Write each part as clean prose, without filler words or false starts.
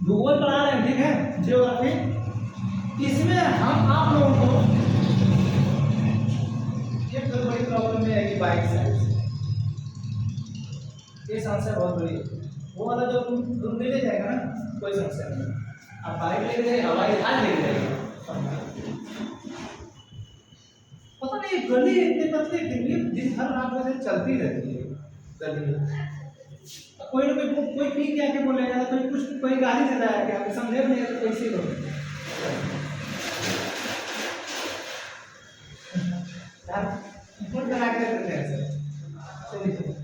भूगोल पढ़ा रहे हैं, ठीक है, ज्योग्राफी। इसमें हम आप लोगों को एक तो बड़ी प्रॉब्लम है कि बाइक साइज, ये समस्या बहुत बड़ी है। वो वाला जो रूम ले जाएगा ना, कोई समस्या नहीं। आप बाइक लेके जाइए, हवाई जहाज लेके जाइए, पता नहीं गली इतने पतले फिर भी दिन भर रात में चलती रहती है गली में। कोई ना कोई पी के आके बोलेगा, कोई कुछ कोई गाली देता है कि आप समझे नहीं तो कैसे करोगे यार, फुट बना के देते हैं सर। चलिए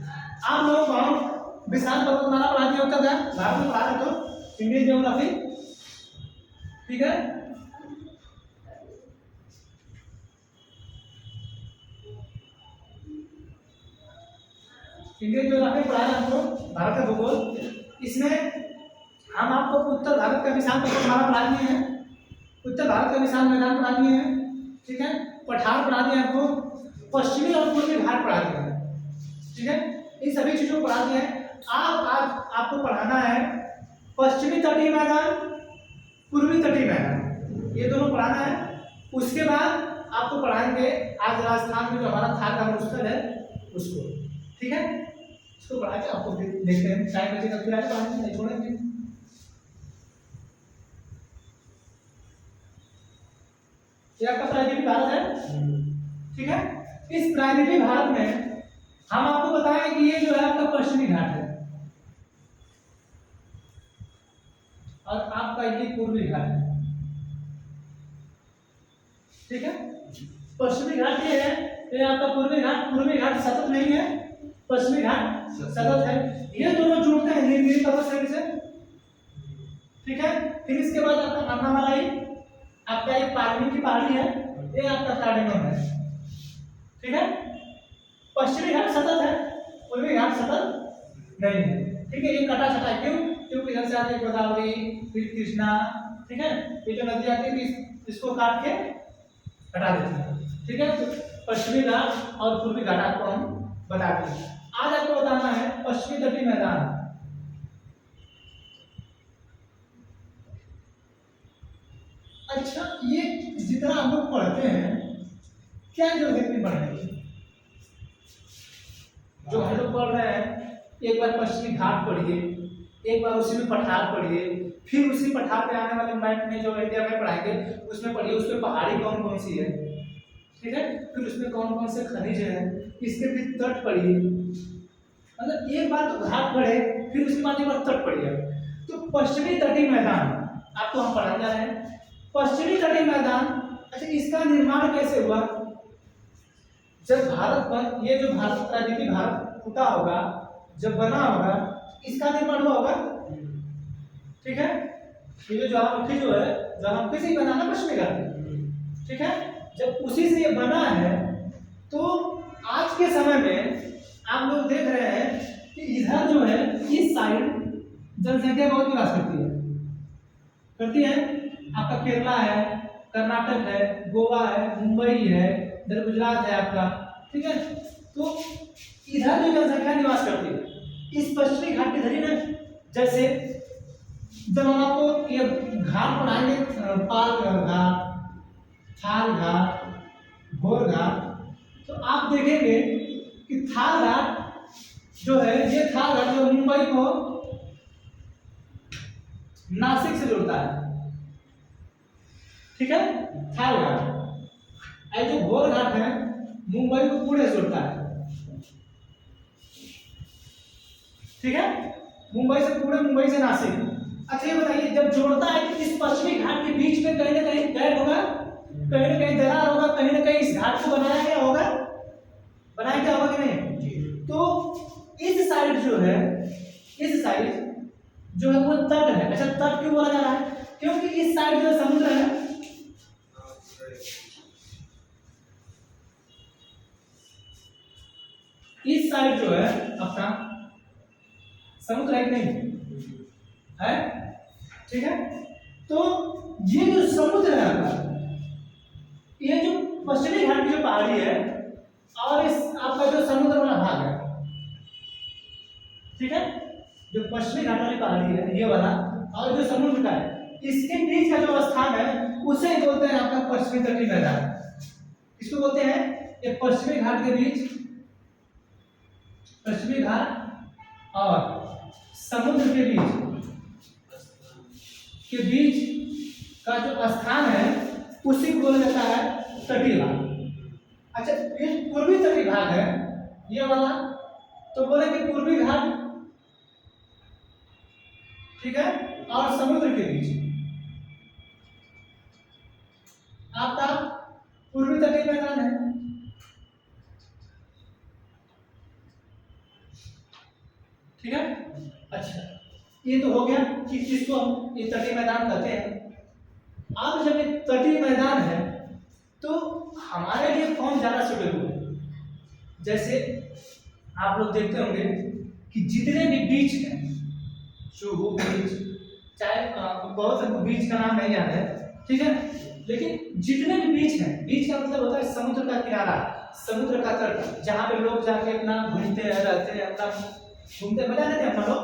आप लोगों को विशाल पर्वतमाला पढ़ा दिया होता है, भारत में पढ़ा रहे तो इंडियन ज्योग्राफी, ठीक है। इंडियन ज्योग्राफी पढ़ा रहे हमको, भारत का भूगोल। इसमें हम आपको उत्तर भारत का विशाल पर्वतमाला पढ़ा दिए हैं, उत्तर भारत का विशाल मैदान पढ़ा दिए हैं, ठीक है। पठार पढ़ा दिए आपको, पश्चिमी और पूर्वी घाट पढ़ा दिए हैं, ठीक है। इन सभी चीजों को पढ़ा दिए हैं। आज आपको पढ़ाना है पश्चिमी तटीय मैदान, पूर्वी तटीय मैदान, ये दोनों पढ़ाना है। उसके बाद आपको पढ़ाएंगे आज राजस्थान में जो हमारा थार का मरुस्थल है उसको, ठीक है। इसको पढ़ा के आपको देखते हैं टाइम बचेगा फिर आगे पढ़ाएंगे, नहीं छोड़ेंगे। ये आपका प्रायद्वीपीय भारत है, ठीक है। इस प्रायद्वीपीय भारत में हम आपको बताएंगे कि ये जो है आपका पश्चिमी घाट है और आपका ये पूर्वी घाट है, ठीक है। पश्चिमी घाट ये है, ये आपका पूर्वी घाट सतत नहीं है, पश्चिमी घाट सतत है। ये दोनों जुड़ते हैं नीलगिरी पर्वत श्रेणी से, ठीक है। फिर इसके बाद आपका अन्नामलाई, आपका ये पालनी की पहाड़ी है, ये आपका कार्डेनम है, ठीक है। पश्चिमी घाट सतत है, पूर्वी घाट सतत नहीं है, ठीक है। ये कटा छटा क्यों? क्योंकि इधर से आती है गोदावरी, फिर कृष्णा, ठीक है। ये जो नदी आती है इसको काट के हटा देते हैं, ठीक है। तो पश्चिमी घाट और पूर्वी घाट आपको हम बताते हैं। आज आपको बताना है पश्चिमी तटीय मैदान। अच्छा, ये जितना हम लोग पढ़ते हैं क्या जरूरत इतनी पढ़ने की? जो हम लोग पढ़ रहे हैं, एक बार पश्चिमी घाट पढ़िए, एक बार उसी में पठार पढ़िए, फिर उसी पठार पे आने वाले मैप में जो इंडिया में पढ़ाएंगे उसमें पढ़िए, उसमें पहाड़ी कौन कौन सी है, ठीक है। फिर उसमें कौन कौन से खनिज है, इसके फिर तट पढ़िए। मतलब एक बार तो घाट पढ़े, फिर उसके बाद एक बार तट पढ़िए। तो पश्चिमी तटीय मैदान आपको हम पढ़ाने जा रहे हैं। पश्चिमी तटीय मैदान, अच्छा इसका निर्माण कैसे हुआ? जब भारत ये जो भारत प्रायद्वीपीय भारत फूटा होगा, जब बना होगा, इसका निर्माण हुआ होगा, ठीक है। ये जो ज्वालामुखी जो है, ज्वालामुखी से ही बना ना पश्चिमी घाट, ठीक है। जब उसी से ये बना है तो आज के समय में आप लोग देख रहे हैं कि इधर जो है इस साइड जनसंख्या बहुत विकास करती है। आपका केरला है, कर्नाटक है, गोवा है, मुंबई है, इधर गुजरात है आपका, ठीक है। तो इधर जो जनसंख्या निवास करती है इस पश्चिमी घाट के धरी में, जैसे जब हम आपको ये घाट बनाएंगे, पाल घाट, थाल घाट, घोर घाट, तो आप देखेंगे कि थाल घाट जो है, ये थाल घाट जो मुंबई को नासिक से जोड़ता है, ठीक है, थाल घाट। और जो घोर घाट है मुंबई को पुणे से जोड़ता है, ठीक है। मुंबई से पुणे, मुंबई से नासिक। अच्छा ये बताइए, जब जोड़ता है तो इस पश्चिमी घाट के बीच में कहीं ना कहीं गैप होगा, कहीं ना कहीं दरार होगा, कहीं ना कहीं इस घाट को बनाया गया होगा, बनाया गया होगा कि नहीं? तो इस साइड जो है, इस साइड जो है वो तट है। अच्छा तट क्यों बोला जा रहा है? क्योंकि इस साइड जो समुद्र है, इस साइड जो है अपना समुद्र है कि नहीं है, ठीक है। तो ये जो समुद्र है आपका, ये जो पश्चिमी घाट की जो पहाड़ी है और इस आपका जो समुद्र वाला भाग है, ठीक है, जो पश्चिमी घाट वाली पहाड़ी है ये वाला, और जो समुद्र का है, इसके बीच का जो स्थान है उसे बोलते हैं आपका पश्चिमी तटीय मैदान। इसको बोलते हैं ये पश्चिमी घाट के बीच, पश्चिमी घाट और समुद्र के बीच का जो स्थान है उसी को बोला जाता है तटीय भाग। अच्छा, ये पूर्वी तटीय भाग है ये वाला, तो बोले कि पूर्वी घाट, ठीक है, और समुद्र के बीच आपका पूर्वी तटीय मैदान है। ठीक है, अच्छा ये तो हो गया कि किसको हम ये तटीय मैदान कहते हैं। अब जब ये तटीय मैदान है तो हमारे लिए कौन ज्यादा सुटेबल है? जैसे आप लोग देखते होंगे कि जितने भी बीच हैं, जुहू बीच, चाहे बहुत से बीच का नाम नहीं याद है, ठीक है, लेकिन जितने भी बीच हैं, बीच का मतलब होता है समुद्र का किनारा, समुद्र का तट, जहाँ पे लोग जाके अपना घूमते हैं, रहते हैं, अपना घूमते मजा लेते हैं अपना लोग।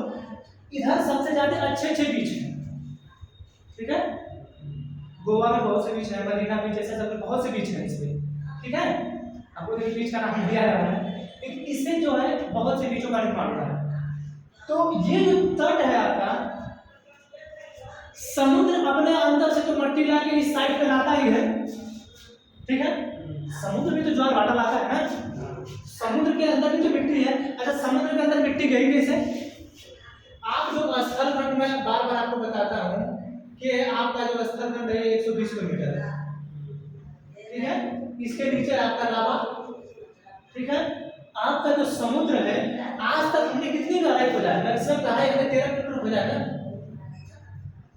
इधर सबसे ज्यादा अच्छे अच्छे बीच हैं, ठीक है, गोवा में बहुत से बीच है, मरीना बीच, ऐसे सब बहुत से बीच हैं इसमें, ठीक है, आपको ये बीच का नाम नहीं आ रहा है, लेकिन इससे जो है बहुत से बीचों का निर्माण हो रहा है। तो ये जो तट है आपका, समुद्र अपने अंदर से जो मट्टी ला के इस साइड पे लाता ही है, ठीक है, समुद्र भी तो ज्वार भाटा लाता है ना, समुद्र के अंदर भी तो मिट्टी है। अच्छा, समुद्र के अंदर मिट्टी गई कैसे? आप जो स्थल खंड में बार बार आपको बताता हूँ कि आपका जो स्थल खंड है 120 किलोमीटर है, ठीक है, इसके नीचे आपका लावा, ठीक है, आपका जो समुद्र है आज तक हमने कितनी गहराई खोजा है? मैक्सिमम गहराई हमने 13 किलोमीटर खोजा है ना,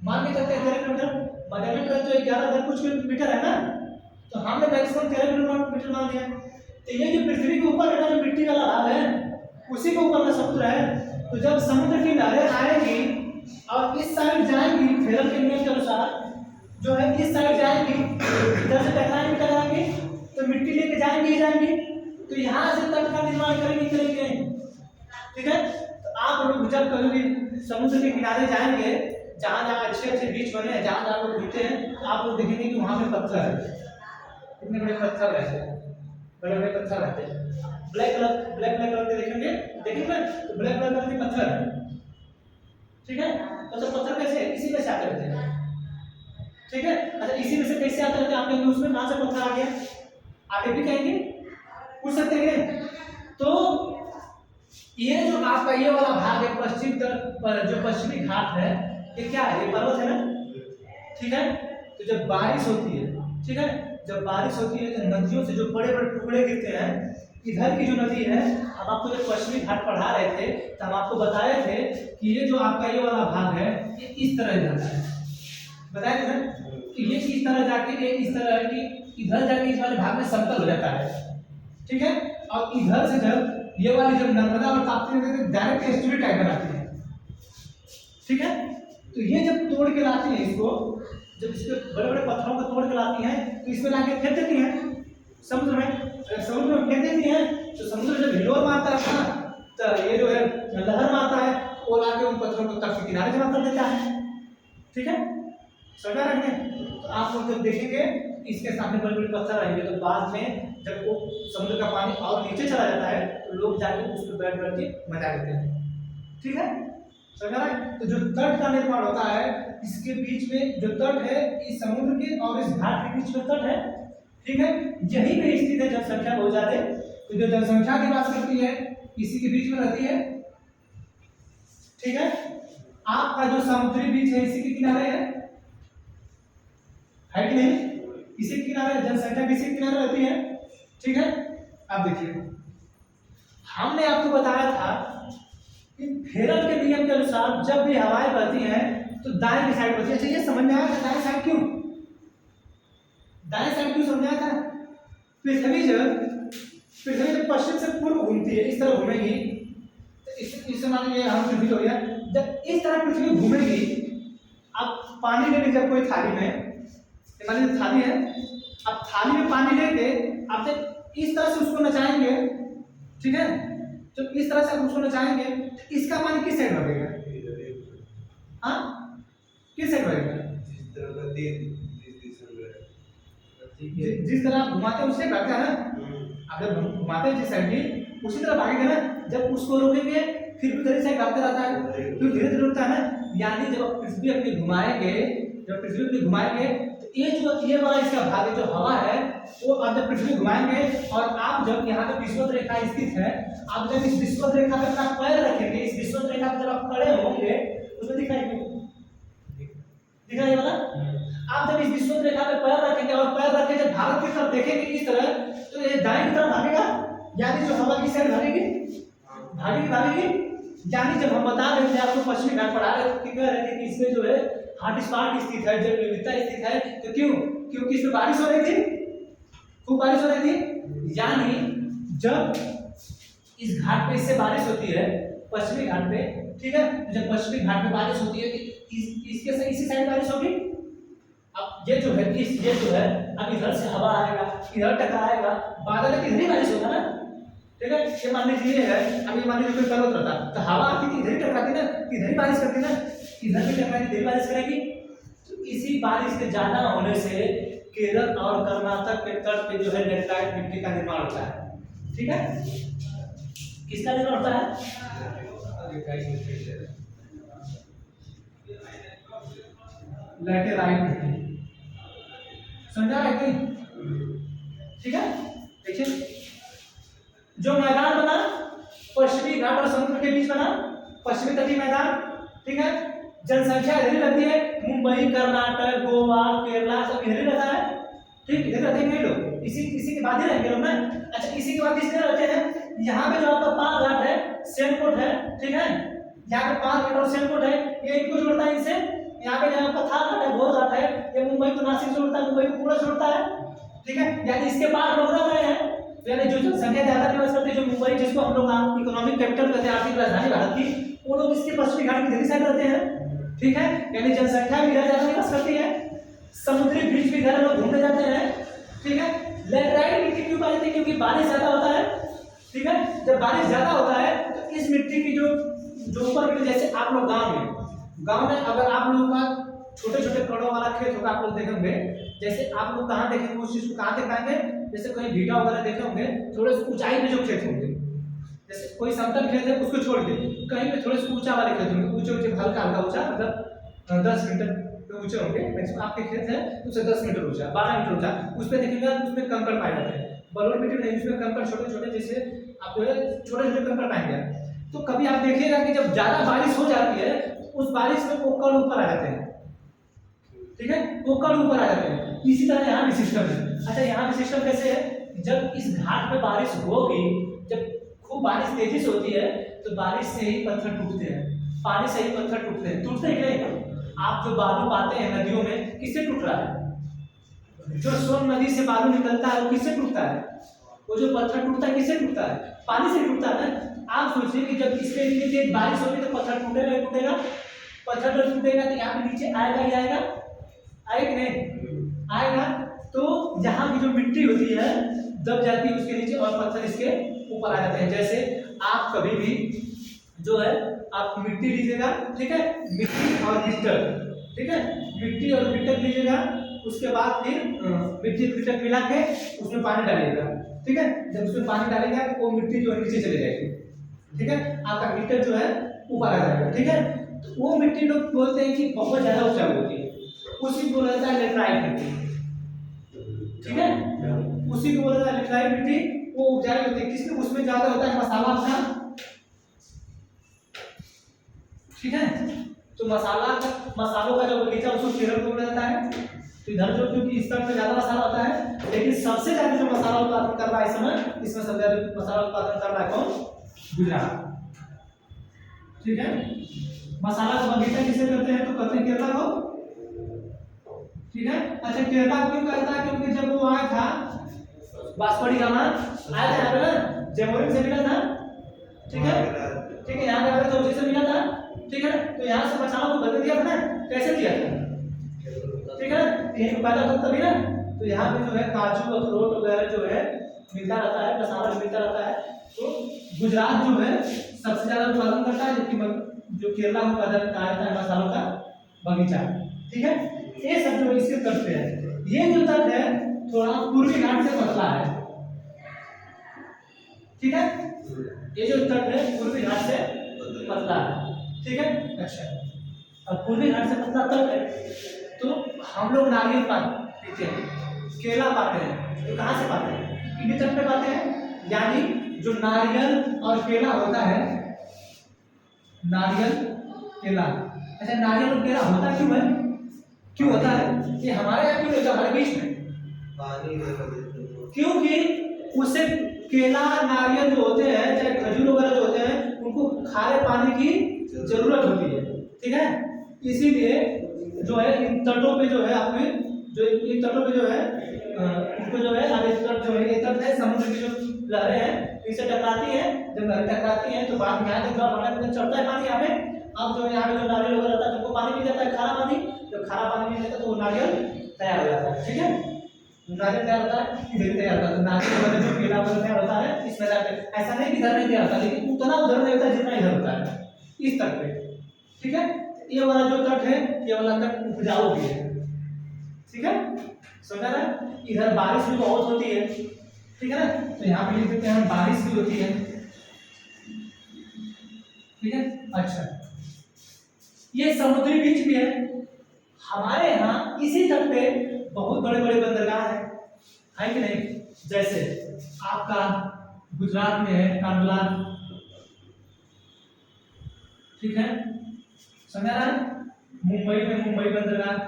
मान के चलते हैं 13 किलोमीटर, मध्यम तो 11,000 कुछ किलोमीटर है ना, तो हमने मैक्सिमम 13 किलोमीटर मान लिया। तो ये जो पृथ्वी के ऊपर है ना, जो मिट्टी वाला भाग है, उसी के ऊपर का समुद्र है। तो जब समुद्र की लहरें आएंगी और इस साइड जाएंगी, फेरल के नियम के अनुसार जो है इस साइड जाएंगी, इधर से टकराएंगी, तो मिट्टी लेके जाएंगी ही जाएंगी, तो यहाँ से तट का निर्माण करेंगे, ठीक है। तो आप लोग जब कभी समुद्र के किनारे जाएंगे, जहाँ जहाँ अच्छे अच्छे बीच बने हैं, जहाँ जहाँ लोग घूमते हैं, तो आप लोग देखेंगे कि वहाँ पे पत्थर है, कितने बड़े पत्थर रहते हैं, बड़े बड़े पत्थर रहते हैं, ब्लैक कलर के देखेंगे तो ब्लैक कलर के पत्थर है, ठीक है। तो सब पत्थर कैसे इसी में से आते रहते हैं, ठीक है। अच्छा, इसी में से कैसे आते रहते हैं आप कहेंगे उसमें कहाँ से पत्थर आ गया, आगे भी कहेंगे, पूछ सकते हैं। तो ये जो आपका ये वाला भाग है पश्चिम तट पर, जो पश्चिमी घाट है, ये क्या है? ये पर्वत है ना, ठीक है। तो जब बारिश होती है, ठीक है, जब बारिश होती है तो नदियों से जो बड़े बड़े टुकड़े गिरते हैं, इधर की जो नदी है, हम आपको जब पश्चिमी घाट पढ़ा रहे थे तो हम आपको बताए थे कि ये जो आपका ये वाला भाग है ये इस तरह जाता है, बताए थे कि ये इस तरह जाके ये इस तरह की इधर जाके इस वाले भाग में समतल हो जाता है, ठीक है। और इधर से जब ये वाली जब नर्मदा और ताप्ती नदी डायरेक्ट एस्चुरी टाइप बनाती है, ठीक है। तो ये जब तोड़ के लाती है इसको, जब इसके बड़े बड़े पत्थरों को तोड़ के लाती हैं तो इसमें लाके फेंक देती हैं समुद्र में। समुद्र में फेंक देती हैं तो समुद्र जब हिलोर मारता है ना, तो ये जो है लहर मारता है, वो लाके उन पत्थरों को तट के किनारे जमा कर देता है, ठीक है, समझा रहे हैं। तो आप लोग जब देखेंगे इसके सामने बड़े बड़े पत्थर आएंगे, तो बाद में जब वो समुद्र का पानी और नीचे चला जाता है तो लोग जाके उस पर बैठ के मजा लेते हैं, ठीक है, समझा रहे हैं। तो जो तट का निर्माण होता है, इसके बीच में जो तट है, इस समुद्र के और इस घाट के बीच में तट है, ठीक है, यहीं पे स्थित है जनसंख्या बहुत ज्यादा। तो जो जनसंख्या की बात करती है इसी के बीच में रहती है, ठीक है। आपका जो समुद्री बीच है इसी के किनारे है कि नहीं, इसी के किनारे जनसंख्या किसी के किनारे रहती है, ठीक है। अब देखिए हमने आपको बताया था कि फेरल के नियम के अनुसार जब भी हवाएं बहती हैं तो दाएं की साइड बहती है। अच्छा, ये समझ में आया था दाएं साइड क्यों, दाएं साइड क्यों समझ में आया था? पृथ्वी जब पश्चिम से पूर्व घूमती है, इस तरह घूमेगी, तो इस मान लीजिए हम पृथ्वी हो गया, जब इस तरह पृथ्वी घूमेगी, अब पानी लेके जब कोई थाली में, मान लीजिए थाली है, अब थाली में पानी लेके आप जब इस तरह से उसको नचाएंगे, ठीक है, जब इस तरह से आप उसको नचाएंगे तो इसका पानी किस साइड भगेगा? हाँ किस साइड बढ़ेगा? जिस तरह आप घुमाते हैं उससे भागता है ना। अगर घुमाते हैं जिस साइड भी उसी तरह भागेगा ना। जब उसको रोकेंगे फिर भी दूसरी साइड भागता रहता है, फिर धीरे धीरे रुकता है ना। यानी जब आप पृथ्वी अपनी घुमाएंगे, जब पृथ्वी अपनी घुमाएंगे तो ये वाला इसका भाग जो हवा है वो अब जब पृथ्वी घुमाएंगे और आप जब यहाँ पे विषुवत रेखा स्थित है, आप जब इस विषुवत रेखा पे अपना पैर रखेंगे, इस विषुवत रेखा पे जब आप खड़े होंगे उसमें दिखाई वाला। आप जब इस विषुवत रेखा पे पैर रखेंगे और पैर रख के जब भारत की तरफ देखेंगे इस तरह, तो ये दाईं तरफ भागेगा, यानी जो हवा की साइड भागेगी भागेगी। यानी जब हम बता रहे थे आपको पश्चिमी घाट पढ़ा रहे थे, कह रहे थे कि इसमें जो है हॉट स्पॉट स्थित है, जल विविधता स्थित है। तो क्यों? क्योंकि इसमें बारिश हो रही थी, खूब बारिश हो रही थी। यानी जब इस घाट पे इससे बारिश होती है पश्चिमी घाट पे, ठीक है, जब पश्चिमी घाट पे बारिश होती है इसके से इसी साइड बारिश होगी। अब ये जो है अब इधर से हवा आएगा, इधर टकराएगा, बादल है, इधर ही बारिश होगा ना, ठीक है। ये मान लीजिए है, अब ये मान लीजिए कोई पर्वत रहता तो हवा आती थी इधर ही टकराती ना, इधर ही बारिश करती ना, इधर भी टकराती इधर बारिश करेगी। तो इसी बारिश के ज्यादा होने से केरल और कर्नाटक के तट पे जो है लेटराइट मिट्टी का निर्माण होता है, ठीक है। किसका निर्माण होता है? लेटराइट मिट्टी, समझा है कि? ठीक है। देखिए जो मैदान बना पश्चिमी घाट और समुद्र के बीच बना, पश्चिमी तटीय मैदान, ठीक है। जनसंख्या इधर ही रहती है, मुंबई, कर्नाटक, गोवा, केरला सब इधर ही रहता है, ठीक, इधर रहते हैं लोग, इसी के बाद ही रहेंगे लोग ना। अच्छा, इसी के बाद किसने रहते हैं? यहाँ पे जो आपका पार घाट है, सेनकोट है, ठीक है, यहाँ पे पार घाट और सेनकोट है, ये इनको जोड़ता है इनसे। यहाँ पे जहाँ पथार घाट है, घोर घाट है, ये मुंबई को नासिक जोड़ता है, मुंबई को पूरा जोड़ता है, ठीक है। यानी इसके पार लोग रह रहे हैं, यानी जो जनसंख्या ज्यादा निवास करते हैं, जो मुंबई जिसको हम लोग इकोनॉमिक कैपिटल कहते हैं, आर्थिक राजधानी भारत की, वो लोग इसके पश्चिमी घाट की इधर साइड रहते हैं, ठीक है। यानी जनसंख्या भी इधर ज्यादा निवास करती है, समुद्री बीच भी इधर लोग घूमने जाते हैं, ठीक है। लेटराइट मिट्टी क्यों पाई जाती है? क्योंकि बारिश ज्यादा होता है, ठीक है। जब बारिश ज्यादा होता है तो इस मिट्टी की जो ऊपर मिट्टी, जैसे आप लोग गांव में अगर आप लोगों का छोटे छोटे कड़ों वाला खेत होगा, आप लोग देखेंगे, जैसे आप लोग कहाँ देखेंगे उस चीज को कहाँ देख पाएंगे? जैसे कहीं भीटा वगैरह देखे होंगे, थोड़े से ऊंचाई में जो खेत होंगे, जैसे कोई समतल खेत है उसको छोड़ के कहीं पे थोड़े से ऊंचा वाले खेत होंगे, ऊंचे हल्का ऊंचा, मतलब 10 मीटर पे ऊंचे होंगे। मैक्सिमम आपके खेत है उससे 10 मीटर ऊंचा, 12 मीटर ऊंचा, उस पर देखिएगा उसमें कंकड़ पाए जाते हैं। बलुई मिट्टी नहीं, उसमें कंकड़ छोटे छोटे, जैसे आप जो है छोटे छोटे कंकड़ पाएंगे। तो कभी आप देखिएगा कि जब ज्यादा बारिश हो जाती है उस बारिश में कोकड़ ऊपर आ जाते हैं, ठीक है, कोकड़ ऊपर आ जाते हैं। इसी तरह यहाँ भी सिस्टम है। अच्छा, यहाँ भी सिस्टम कैसे है? जब इस घाट पे बारिश होगी, जब खूब बारिश तेजी से होती है तो बारिश से ही पत्थर टूटते हैं, पानी से ही पत्थर टूटते हैं, टूटते हैं नहीं? आप जो बालू पाते हैं नदियों में, किससे टूट रहा है? जो सोन नदी से बालू निकलता है वो किससे टूटता है? वो जो पत्थर टूटता है किससे टूटता है? पानी से टूटता है ना। आप सोचिए कि जब इसमें इतनी तेज बारिश होगी तो पत्थर टूटेगा ही टूटेगा, पत्थर जब टूटेगा तो यहाँ पे नीचे आएगा ही आएगा, आएगा नहीं आएगा। तो यहाँ की जो मिट्टी होती है दब जाती है उसके नीचे और पत्थर इसके ऊपर आ जाते हैं। जैसे आप कभी भी जो है आप मिट्टी लीजिएगा, ठीक है, मिट्टी और गिट्टर, ठीक है, मिट्टी और गिट्टर लीजिएगा, उसके बाद फिर मिट्टी गिट्टर मिला के उसमें पानी डालिएगा, ठीक है। जब उसमें पानी डालेगा तो वो मिट्टी जो है नीचे चले जाएगी, ठीक है, आपका गिट्टर जो है ऊपर आ जाएगा, ठीक है। तो वो मिट्टी लोग बोलते हैं कि बहुत ज्यादा उपजाऊ होती है, उसी को बोला जाता है लेटराइट मिट्टी, ठीक है, उसी को बोला जाता है लेटराइट मिट्टी। वो उपजाऊ होती है, किसमें? उसमें ज्यादा होता है मसाला का, ठीक है। तो मसालों का जो बगीचा उसको केरल को बोला जाता है। तो इधर जो क्योंकि इस तरफ में ज्यादा मसाला होता है, लेकिन सबसे ज्यादा जो मसाला उत्पादन कर रहा है इस समय, इसमें सबसे ज्यादा मसाला उत्पादन कर रहा है कौन? गुजरात, ठीक है। मसाला का बगीचा किसे कहते हैं? तो कहते हैं केरला को, ठीक है। अच्छा, केरला क्यों कहता है? क्योंकि जब वो आया था वास्को डी गामा आया था यहाँ पे ना, जयमोरिन से मिला था, ठीक है, ठीक है, यहाँ पे आया था, उसी से मिला था, ठीक है। तो यहाँ से मसाला को बदल दिया था ना, कैसे दिया था? ठीक है, यही तो पैदा होता तभी ना। तो यहाँ पे जो है काजू अखरोट वगैरह जो है मिलता रहता है, मसाला मिलता रहता है। तो गुजरात जो है सबसे ज्यादा उत्पादन करता है, जबकि जो केरला में उत्पादन कहा जाता है मसालों का बगीचा। ठीक है, ये सब जो इसके तट पे है, ये जो तट है थोड़ा पूर्वी घाट से पतला है। ठीक है, ये जो तट है पूर्वी घाट से पतला है। ठीक है, अच्छा, अब पूर्वी घाट से पतला तट है तो हम लोग नारियल पीते हैं, केला पाते हैं, तो कहाँ से पाते हैं? इन्हीं तट पे पाते हैं। यानी जो नारियल और केला होता है, नारियल केला, अच्छा नारियल और केला होता क्यों है, क्यों होता है? ये हमारे यहाँ क्यों होता है, हमारे बीच में? क्योंकि उससे केला नारियल जो होते हैं, चाहे खजूर वगैरह जो होते हैं, उनको खारे पानी की जरूरत होती है। ठीक है, इसीलिए जो है इन तटों पे जो है आपके जो इन तटों पे जो है उनको जो है आगे तट जो है, ये तट है समुद्र की जो लहरें हैं इनसे टकराती है। जब लहरें टकराती हैं तो बाद में यहाँ तक ज्वार भाटा चढ़ता है पानी यहाँ पे। अब जो यहाँ पे जो नारियल वगैरह रहता है जिनको पानी मिल जाता है खारा पानी, जब खारा पानी मिल जाता है तो वो नारियल तैयार हो जाता है। ठीक है, नारियल तैयार होता है, इधर तैयार होता है, तो नारियल वगैरह जो केला वगैरह तैयार होता है इस मैदान पे। ऐसा नहीं कि इधर नहीं तैयार होता, लेकिन उतना उधर नहीं होता जितना इधर होता है, इस तट पे। ठीक है, ये वाला जो तट है, ये वाला तट उपजाऊ भी है। ठीक है, समझा ना? इधर बारिश भी बहुत होती है। ठीक है ना, तो यहाँ पे लिख देते हैं बारिश भी होती है। ठीक है, अच्छा, ये समुद्री बीच भी है। हमारे यहाँ इसी तट पे बहुत बड़े बड़े बंदरगाह है कि नहीं? जैसे आपका गुजरात में है कांडला, ठीक है, समझा रहा है? मुंबई में मुंबई बंदरगाह,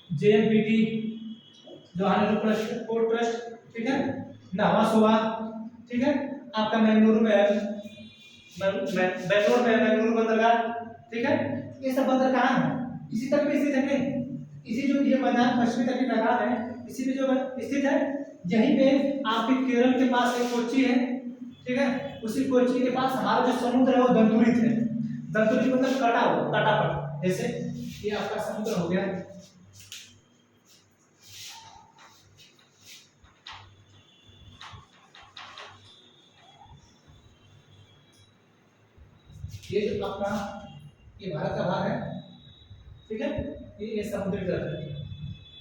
JNPT जवाहरलाल पोर्ट ट्रस्ट, ठीक है, नावासोवा, ठीक है, आपका बेंगलुरु में है, बेंगलुरु में बेंगलुरु बंदरगाह। ठीक है, ये सब बंदरगाह हैं इसी तट पे स्थित है। इसी जो ये मैदान पश्चिमी तटीय मैदान है, इसी में जो स्थित है, यहीं पे आपके केरल के पास एक कोच्चि है। ठीक है, उसी कोच्चि के पास हमारा जो समुद्र है वो दंतुरित है। दंतुरित मतलब कटा हुआ, कटा पड़ा, जैसे ये आपका समुद्र हो गया। ये जो आपका ये भारत का भाग है, ठीक है, ये समुद्री तट है।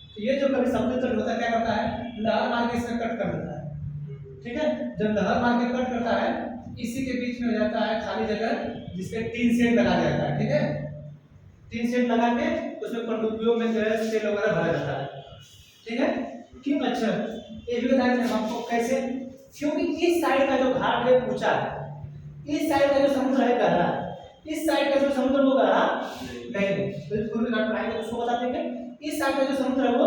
तो ये जो कभी समुद्री तट होता है क्या करता है, लहर मार के इसमें कट कर देता है। ठीक है, जब लहर मार के कट करता है, इसी के बीच में हो जाता है खाली जगह जिसपे टीन शेड लगा जाता है। ठीक है, टीन शेड लगा के उसमें पनडुब्बियों में जो है तेल वगैरह भरा जाता है। ठीक है, क्यों? अच्छा, ये भी बताएं हमको कैसे, क्योंकि इस साइड का जो घाट है ऊंचा है, इस साइड का जो समुद्र है गहरा है, इस साइड का जो समुद्र वो गहरा नहीं है। तो पूर्वी घाट पढ़ाएंगे उसको बता देंगे। इस साइड का जो समुद्र है वो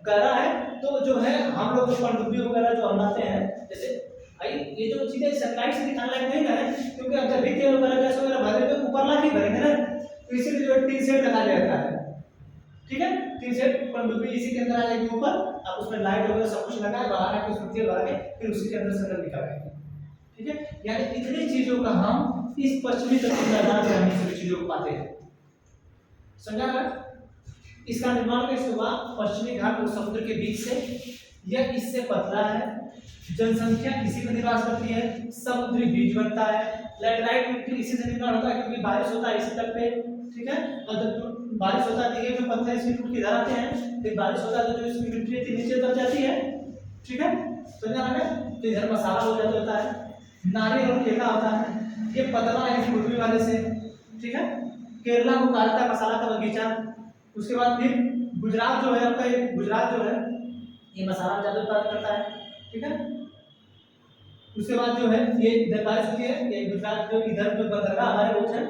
गहरा है, तो जो है हम लोग जो पनडुब्बी वगैरह जो बनाते हैं, जैसे भाई ये जो चीजें सैटेलाइट से दिखाने लायक नहीं है, क्योंकि अब जब भी तेल वगैरह गैस वगैरह भरे तो ऊपर ला के भरेंगे ना, तो इसीलिए जो टीन शेड लगा दिया जाता है। ठीक है, टीन शेड पनडुब्बी इसी के अंदर आ जाएगी ऊपर, आप उसमें लाइट वगैरह सब कुछ लगाए, बाहर आके उसमें तेल भरा के फिर उसी के अंदर से अंदर निकालेंगे। ठीक है, यानी इतनी चीजों का हम इस पश्चिमी तटीय मैदान में हम सभी चीजों को पाते हैं। समझा ना? इसका निर्माण कैसे हुआ? पश्चिमी घाट और समुद्र के बीच से, यह इससे पतला है, जनसंख्या इसी में निवास करती है, समुद्री बीज बनता है, लैटेराइट मिट्टी इसी से निर्माण होता है क्योंकि बारिश होता है इसी तट पे। ठीक है, और जब बारिश होता है ये जो पत्थर इसकी टूट के इधर आते हैं, फिर बारिश होता है तो जो इसकी मिट्टी है नीचे दब जाती है। ठीक है, समझा ना? तो इधर मसाला हो जाता होता है, नारियल और केला होता है, ये पतला है पूर्वी वाले से। ठीक है, केरला को कहा जाता है मसाला का बगीचा। उसके बाद फिर गुजरात जो है आपका, ये गुजरात जो है ये मसाला ज्यादा उत्पादन करता है। ठीक है, उसके बाद जो है ये इधर बारिश होती है, ये गुजरात जो इधर जो बंदरगाह हमारे बहुत है।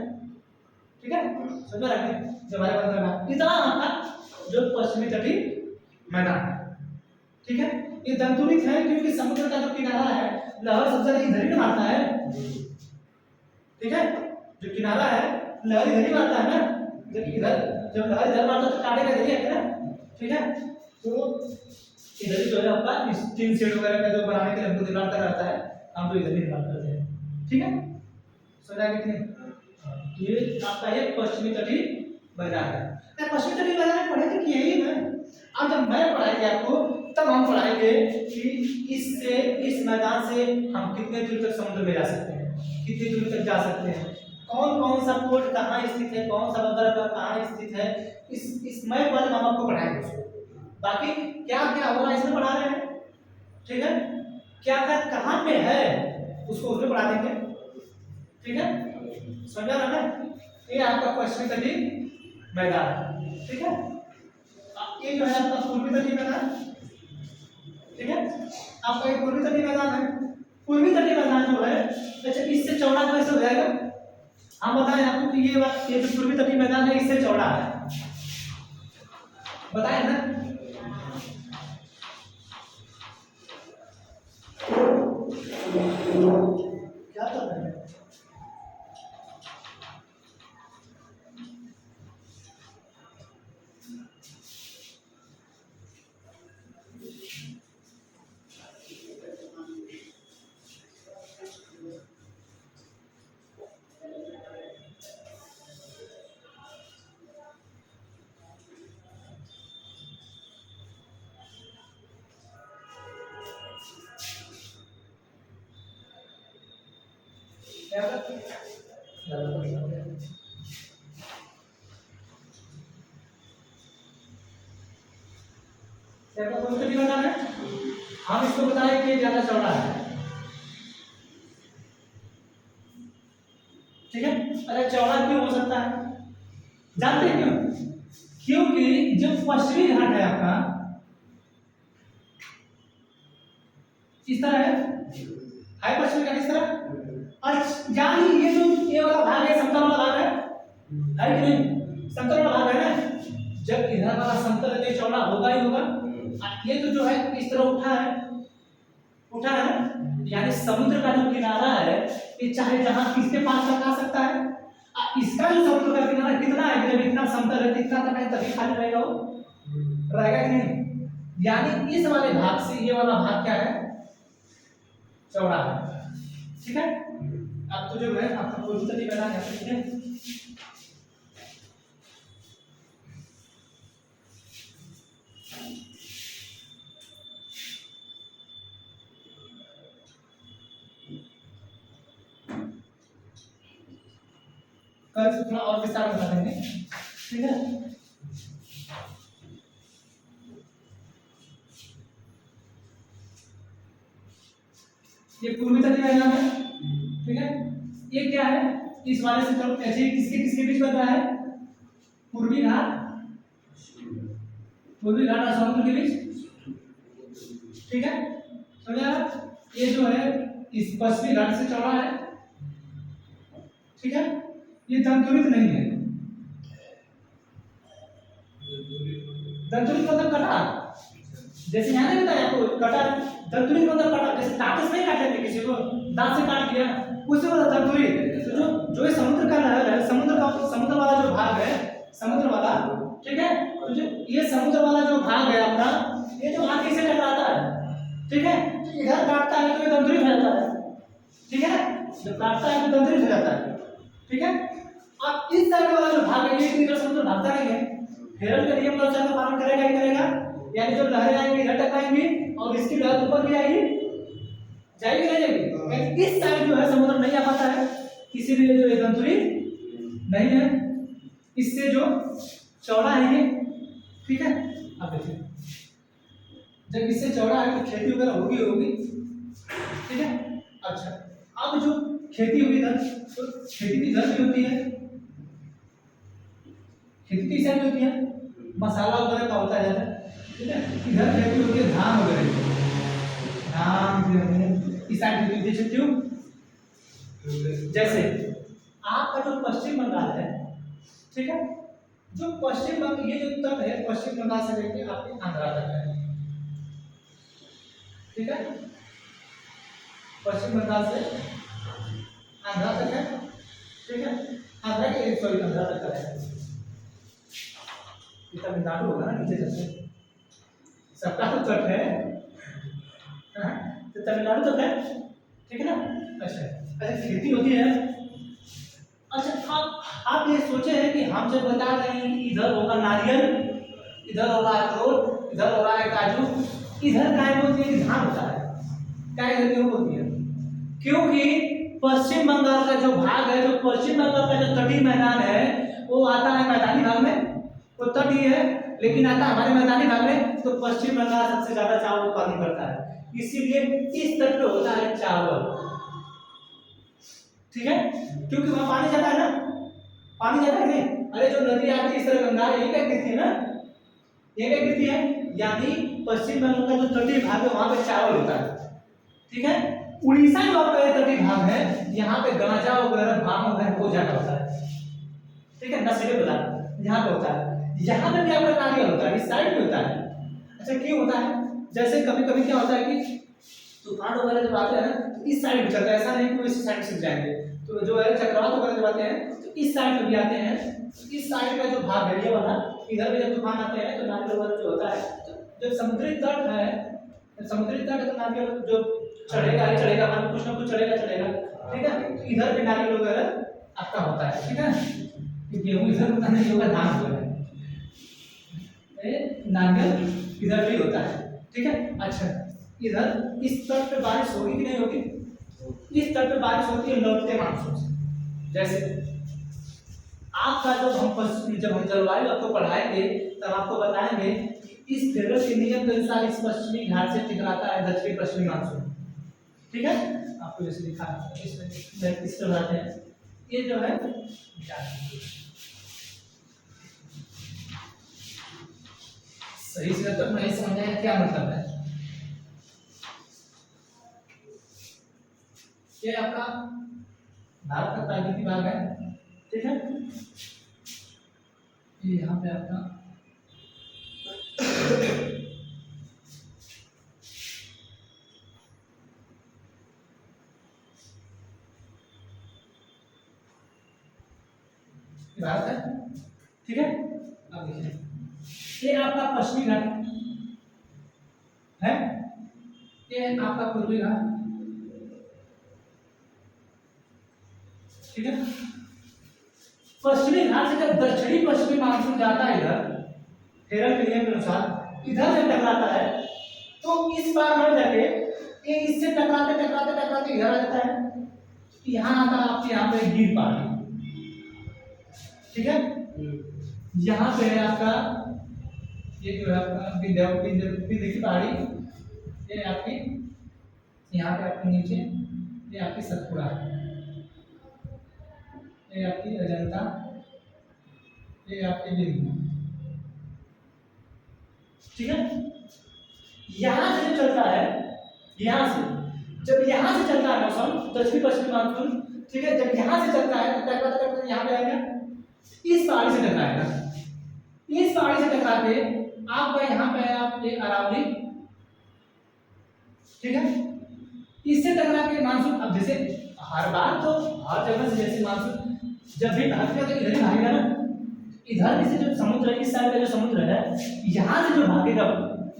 ठीक है, समझ रहे जो हमारे बंदरगाह इतना हमारा जो पश्चिमी तटीय मैदान। ठीक है, ये दंतुरित है क्योंकि समुद्र का जो किनारा है लहर सबसे ज्यादा इधर ही मारता है। ठीक है, जो किनारा है लहर इधर ही मारता है ना, जब लहर इधर मारता है तो काटे का जरिए है ना। ठीक है, तो इधर ही जो है आपका इस टीन शेड वगैरह का जो बनाने के लिए हमको निर्माण करना रहता है, हम तो इधर ही निर्माण करते हैं। ठीक है, समझा कि नहीं? ये आपका ये पश्चिमी तटीय मैदान है। पश्चिमी तटीय मैदान में पढ़े थे कि यही है। अब जब मैं पढ़ाएंगे आपको तब हम पढ़ाएंगे कि इससे इस मैदान से हम कितने दूर तक समुद्र में जा सकते हैं। कितनी दूर तक जा सकते हैं, कौन कौन सा पोर्ट कहाँ स्थित है, कौन सा बंदरगाह कहाँ स्थित है, इस मैप वाले हम आपको पढ़ाएंगे उसको। बाकी क्या क्या हो रहा है इसमें पढ़ा रहे हैं, ठीक है, क्या क्या कहाँ पे है उसको उसमें पढ़ा देंगे, ठीक है, समझा रहा है। ये आपका पश्चिमी तटीय मैदान, ठीक है, ये जो है आपका पूर्वी तटीय मैदान, ठीक है, आपका ये पूर्वी तटीय मैदान है। पूर्वी तटीय मैदान जो है, अच्छा इससे चौड़ा कैसे हो जाएगा, हम बताएं आपको कि ये जो पूर्वी तटीय मैदान है इससे चौड़ा है, बताएं ना। क्या कर रहे हैं, क्या कर पूर्वी तटीय मैदान है, हम इसको बताएं कि ज्यादा चौड़ा है, ठीक है। अरे चौड़ा क्यों हो सकता है, जानते हैं क्यों, क्योंकि जो पश्चिमी घाट है आपका इस तरह है पश्चिमी घाट इस तरह, और यानी ये जो ये वाला भाग है समतल वाला भाग है कि नहीं, समतल वाला भाग है ना, जब इधर वाला समतल है तो चौड़ा होगा ही होगा, ये तो जो है इस तरह उठा है ना, यानी समुद्र का जो किनारा है ये चाहे जहां किसके पास तक आ सकता है, इसका जो समुद्र का किनारा कितना है, जब इतना समतल है कितना तक है तभी खाली रहेगा, वो रहेगा कि नहीं, यानी इस वाले भाग से ये वाला भाग क्या है, चौड़ा है, ठीक है। अब तो जो है आपका पूर्वी तटीय मैदान है, ठीक है, कल से थोड़ा और विस्तार में बता देंगे, ठीक है। ये पूर्वी तटीय मैदान है, ठीक है, ये क्या है, इस वाले से चलो ऐसे किसके किसके बीच बन रहा है, पूर्वी घाट और समुद्र के बीच, ठीक है, समझा। ये जो है इस पश्चिमी घाट से चौड़ा है, ठीक है, ये दंतुरित नहीं है, दंतुरित मतलब कटार, जैसे यहाँ नहीं बताया आपको कटार, दंतुरित मतलब कटार, जैसे दांत से नहीं काटते थे किसी को, दांत से काट दिया उसे बोला दंतुरित। तो जो ये समुद्र का लहर है, समुद्र वाला जो भाग है, समुद्र वाला, ठीक है, तो जो ये समुद्र वाला जो भाग है अपना, ये जो भाग इसे टकराता है, ठीक है, तो इधर काटता है तो ये दंतुरित हो जाता है, ठीक है, जब काटता है तो दंतुरित हो जाता है, ठीक है। अब इस साइड वाला जो भाग है ये इधर समुद्र भागता नहीं है, हेरल के नियम का पालन करेगा ही करेगा, यानी जो लहरें आएंगी इधर टकराएंगी और इसकी लहर ऊपर भी आएगी, जाएगी नहीं जाएगी, इस साइड जो है समुद्र नहीं आ पाता है, इसीलिए जो ये दंतुरित नहीं है, इससे जो चौड़ा है ये, ठीक है। अब देखिए जब इससे चौड़ा है तो खेती वगैरह होगी, ठीक है। अच्छा अब जो खेती होगी इधर, तो खेती भी इधर भी होती है, खेती किस साइड होती है, मसाला वगैरह का होता है, ठीक है, इधर खेती होती है धान वगैरह, धान गेहूं इस साइड होती है, देख सकते हो। जैसे आपका जो पश्चिम बंगाल है, ठीक है, जो पश्चिम बंगाल ये जो तट है पश्चिम बंगाल से लेकर आपके आंध्रा तक है, ठीक है, पश्चिम बंगाल से आंध्रा तक है, ठीक है, आंध्रा तक का है, तमिलनाडु होगा ना नीचे सबसे, सबका तो तट है, तो तमिलनाडु तक है, ठीक है ना। अच्छा खेती होती है। अच्छा आप ये सोचे हैं कि हम जब बता रहे हैं कि इधर होगा नारियल, इधर होगा अखरोट, इधर हो रहा है काजू, इधर काय बोलती है कि धान होता है, काय इधर क्यों बोलती है, क्योंकि पश्चिम बंगाल का जो भाग है, जो पश्चिम बंगाल का जो तटीय मैदान है वो आता है मैदानी भाग में, वो तटीय है लेकिन आता हमारे मैदानी भाग में। तो पश्चिम बंगाल सबसे ज्यादा चावल उत्पादन करता है, इसीलिए इस तट पे होता है चावल। ठीक है, क्योंकि वहां पानी जाता है ना, पानी जाता है नहीं। अरे जो नदी आती है इस तरह गंगा, ये क्या गिरती है ना, ये क्या गिरती है, यानी पश्चिम बंगाल का जो तटीय भाग है वहां पे चावल होता है। ठीक है, उड़ीसा जो आपका तटीय भाग है यहाँ पे गांजा वगैरह भांग वगैरह बहुत ज्यादा होता है। ठीक है, नशीले पदार्थ यहाँ पे होता है। यहाँ पे भी आपका नारियल होता है, इस साइड भी होता है। अच्छा क्यों होता है, जैसे कभी कभी क्या होता है कि तूफान वगैरह जब आते हैं ना तो इस साइड चलता है, ऐसा नहीं कि वो इस साइड से जाएंगे। तो जो है चक्रवात वगैरह जब आते हैं तो इस साइड में भी आते हैं। इस साइड का जो भाग है ये वाला, इधर भी जब तूफान आते हैं तो नारियल वगैरह जो होता है, तो जब समुद्री तट है, समुद्री तट है तो नारियल जो चढ़ेगा ही चढ़ेगा, पानी कुछ ना कुछ चढ़ेगा चढ़ेगा। ठीक है, तो इधर भी नारियल वगैरह आपका होता है। ठीक है, गेहूं इधर उतना नहीं होगा, धान होगा, नारियल इधर भी होता है। ठीक है, अच्छा इधर इस तट पे बारिश होगी कि नहीं होगी, इस तट पे बारिश होती है लौटते मानसून से। जैसे आपका जब हम जलवायु आपको पढ़ाएंगे तब आपको बताएंगे कि इस फेडरल के नियम के अनुसार इस पश्चिमी घाट से टकराता है दक्षिण पश्चिमी मानसून। ठीक है, आपको जैसे लिखा है इसमें इस तरह आते हैं, ये जो है सही से तक नहीं समझ आया क्या मतलब है। ये आपका भारत का प्राकृतिक भाग है। ठीक है, ये यहाँ पे आपका भारत है। ठीक है, अब देखिए ये आपका पश्चिमी घाट है, ये आपका पूर्वी घाट। ठीक है, पश्चिमी घाट से जब दक्षिणी पश्चिमी मानसून जाता है इधर केरल के नियम के अनुसार इधर से टकराता है तो इस बार बढ़ जाके ये इससे टकराते टकराते टकराते इधर आ जाता है, यहाँ आता है आपके यहाँ पे गिर पहाड़ी। ठीक है, यहाँ पे है आपका ये जो है आपका विंध्य की पहाड़ी, ये आपकी यहाँ पे आपके नीचे ये आपकी सतपुड़ा है, ये आपकी अजंता, ये आपकी बिंदु। ठीक है, यहां से जो चलता है, यहां से जब यहां से चलता है मौसम दक्षिण पश्चिमी मानसून। ठीक है, जब यहां से चलता है तो टकराते टकराते यहाँ पे आएगा, इस पहाड़ी से टकराएगा, इस पहाड़ी से टकरा के आपका यहाँ पे आप ये अरावली। ठीक है, इससे टकरा के मानसून, अब जैसे हर बार तो हर जगह से जैसे मानसून जब भी भागेगा तो इधर ही भागेगा ना, इधर से जो समुद्र है, इस साइड का जो समुद्र है यहाँ से जो भागेगा,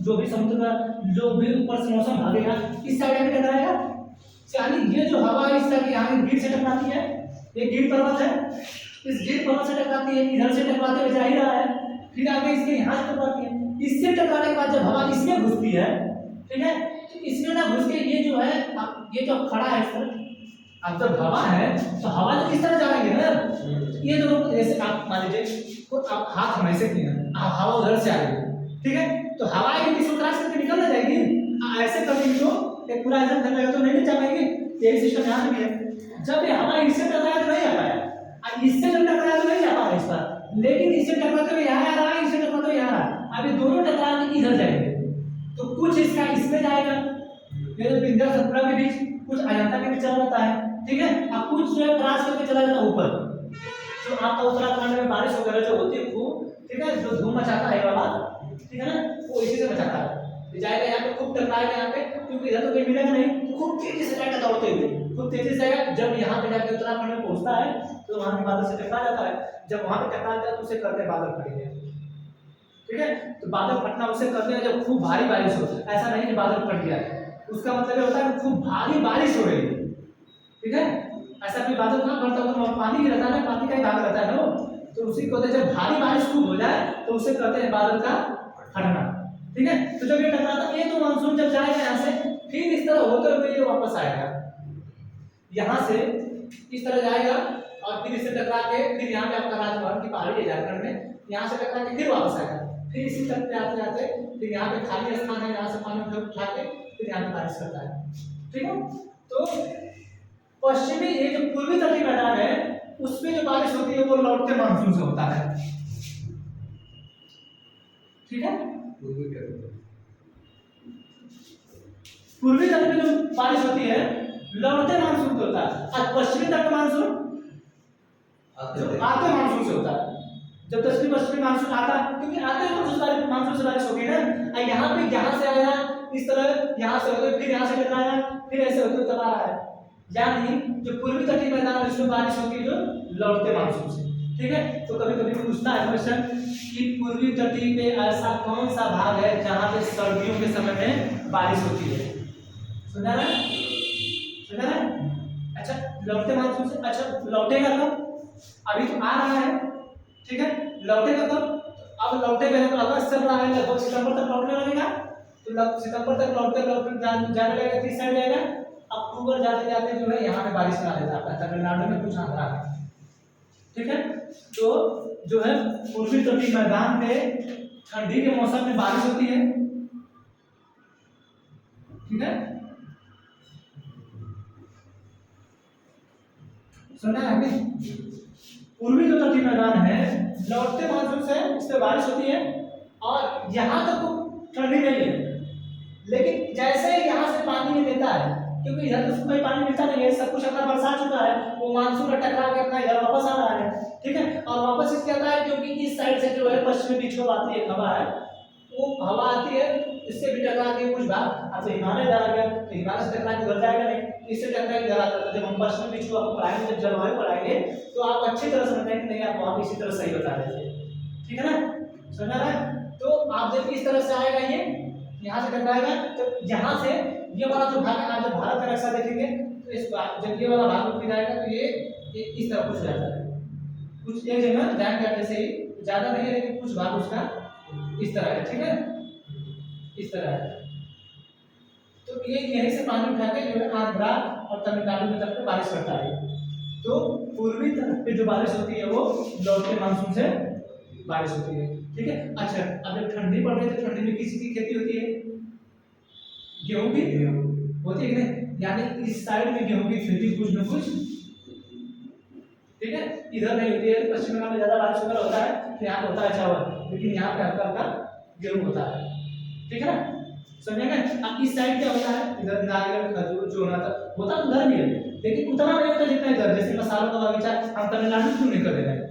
जो भी समुद्र का जो भी ऊपर से मौसम भागेगा इस साइड में टकराएगा। यानी ये जो हवा इस साइड यहाँ गिर से टकराती है, ये गिर पर्वत है, इस गिर पर्वत से टकराती है, इधर से टकराते हुए जा ही रहा है, फिर आगे इसके यहाँ से टकराती है, इससे टकराने के बाद जब हवा इसमें घुसती है, ठीक है, तो इसमें ना घुस के ये जो है ये जो खड़ा है इस तरह, अब जब हवा है तो हवा तो इस तरह जाएंगे ना, ये दोनों जैसे आप मान लीजिए तो आप हाथ हम ऐसे किए हैं, हवा उधर से आ रही है। ठीक है, तो हवा एक इसको क्रॉस करके निकल ना जाएगी, ऐसे कभी तो एक पूरा ऐसा धरना तो नहीं जा पाएगी। यही सिस्टम यहाँ भी है, जब ये हवा इससे टकराया तो नहीं आ पाया, इससे जब टकराया तो नहीं आ पाया इस पर, लेकिन इससे टकराते हुए यहाँ आ रहा है, इससे टकराते हुए यहाँ आ रहा है, अब ये दोनों टकरा के इधर जाएंगे, तो कुछ इसका इसमें जाएगा, ये जो विंध्य सतपुड़ा के बीच, कुछ अजंता के बीच चला जाता है। ठीक है, अब कुछ जो है क्रॉस करके चला जाता है ऊपर, जो आपका उत्तराखंड में बारिश वगैरह जो होती है खूब, ठीक है, जो धूम मचाता है वाला, ठीक है ना, वो इसी से मचाता है, जाएगा यहाँ पे खूब टकराएगा यहाँ पे, क्योंकि इधर तो कोई मिलेगा नहीं, तो खूब तेजी से जाएगा दौड़ते हुए, खूब तेजी से आएगा, जब यहाँ पे जाके उत्तराखंड में पहुंचता है तो वहां के बादल से टकरा जाता है, जब वहां पे टकरा जाता है तो उसे करते हैं बादल फटेंगे। ठीक है, तो बादल फटना उसे करते हैं जब खूब भारी बारिश हो, ऐसा नहीं कि बादल फट गया, उसका मतलब ये होता है खूब भारी बारिश हो रही है। ठीक है, ऐसा कोई बादल कहाँ पड़ता है, तो पानी रहता है, पानी का ही भाग रहता है ना, तो उसी को जब भारी बारिश खूब हो जाए तो उसे कहते हैं बादल का फटना। ठीक है, तो जब ये टकराता है तो मानसून जब जाएगा यहाँ से, फिर इस तरह होते हुए ये वापस आएगा, यहाँ से इस तरह जाएगा और फिर इससे टकरा के फिर यहाँ पे आपका राजभवन की पहाड़ी है झारखंड में, यहाँ से टकरा के फिर वापस आएगा, फिर इसी तरह पे आते आते फिर यहाँ पे खाली स्थान है, यहाँ से पानी उठा के फिर यहाँ पे बारिश करता है। ठीक है, तो पश्चिमी ये जो पूर्वी तटीय मैदान है उसमें जो बारिश होती है वो लौटते मानसून से होता है। ठीक है, पूर्वी तट में जो बारिश होती है लौटते मानसून से होता है, और पश्चिमी तट का मानसून आते मानसून से होता है। जब दक्षिणी पश्चिमी मानसून आता है, क्योंकि आते मानसून से बारिश होगी ना, यहाँ पे यहाँ से आया इस तरह, यहाँ से होते फिर यहाँ से टकराया, फिर ऐसे होते तब आ रहा है। यानी जो पूर्वी तटीय मैदान है उसमें बारिश होती है जो लौटते मानसून से। ठीक है, तो कभी कभी पूछता है क्वेश्चन कि पूर्वी तटीय पे ऐसा कौन सा भाग है जहाँ पे सर्दियों के समय में बारिश होती है। सुना ना, सुना ना? अच्छा, लौटते मानसून से, अच्छा लौटेगा कब? अभी तो आ रहा है, ठीक है, लौटेगा कब? अब लौटेगा तो अगस्त चल रहा है, लगभग सितंबर तक लौटने लगेगा, तो सितंबर तक लौटते जाने लगेगा, किस साइड जाएगा? अक्टूबर जाते जाते जो है यहाँ पे बारिश ना ले जाता है, तमिलनाडु में कुछ आंध्रा है। ठीक है, तो जो है पूर्वी तटीय मैदान पे ठंडी के मौसम में बारिश होती है। ठीक है, सुना है अभी? पूर्वी जो तटीय मैदान है लौटते मानसून से इस पे बारिश होती है और यहाँ तक तो ठंडी नहीं है, लेकिन जैसे यहाँ से पानी लेता है, क्योंकि इधर तो कोई पानी मिलता नहीं है, सब कुछ अपना बरसा चुका है, वो मानसून का टकरा के अपना इधर वापस आ रहा है। ठीक है, और वापस इसके आता है क्योंकि इस साइड से जो है पश्चिमी विक्षोभ आती है, हवा है, वो हवा आती है, इससे भी टकरा के कुछ भाग अब हिमालय जा गया, तो हिमालय से टकरा के उधर जाएगा नहीं, इससे टकरा के इधर आता है। जब हम पश्चिमी विक्षोभ आपको पढ़ाएंगे, जब जलवायु पढ़ाएंगे तो आप अच्छी तरह समझ पाएंगे, नहीं आप वहां इसी तरह सही बता रहे थे। ठीक है ना, समझ रहा है? तो आप देखिए इस तरह से आएगा, ये यहाँ से टकराएगा, तो यहाँ से ये वाला जो भाग है, आप जब भारत का नक्शा देखेंगे तो इस जब ये वाला भाग फिर आएगा तो ये इस तरह कुछ रहता है, कुछ एक जगह जाएंगे आप जैसे ही, ज्यादा नहीं है लेकिन कुछ भाग उसका इस तरह है। ठीक है, इस तरह है, तो ये यहीं से पानी उठा के जो है आंध्रा और तमिलनाडु की तरफ बारिश करता है। तो पूर्वी तरफ पे जो बारिश होती है वो लौटते मानसून से बारिश होती है। ठीक है, अच्छा अब जब ठंडी पड़ रही है तो ठंडी में किसी की खेती होती है? गेहूं की होती है कि नहीं? यानी इस साइड में गेहूं की खेती कुछ न कुछ, ठीक है, इधर नहीं होती है, पश्चिम बंगाल में ज्यादा बारिश वगैरह होता है तो यहाँ पे होता है चावल, लेकिन यहाँ पे हल्का हल्का गेहूं होता है। ठीक है ना, समझेंगे? अब इस साइड क्या होता है, इधर नारियल खजूर जो होता है उधर भी है, लेकिन उतना नहीं होता जितना इधर, जैसे मसालों का बगीचा हम तमिलनाडु क्यों नहीं कर रहे हैं।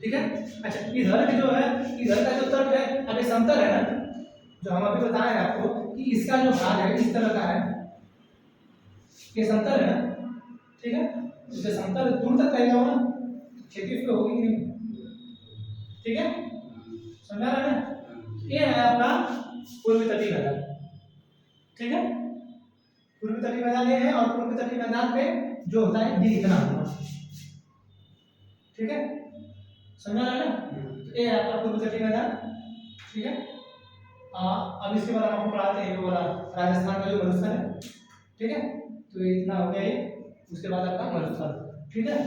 ठीक है, अच्छा इधर भी जो है, इधर का जो तट है, अभी समतल है ना, जो हम अभी बताए आपको कि इसका जो भाग है इस तरह का है, ये समतल है ना। ठीक है, इससे समतल दूर तक रहेगा ना, खेती उसमें होगी कि नहीं। ठीक है, समझा रहे हैं? ये है आपका पूर्वी तटीय मैदान। ठीक है, पूर्वी तटीय मैदान ये है, और पूर्वी तटीय मैदान पे जो होता है ये इतना होगा। ठीक है, समझा रहे हैं? ये है आपका पूर्वी तटीय मैदान। ठीक है, अब इसके बाद हम आपको पढ़ाते हैं वो वाला राजस्थान का जो मरुस्थल है। ठीक है, तो इतना हो गया ये, उसके बाद आपका मरुस्थल। ठीक है,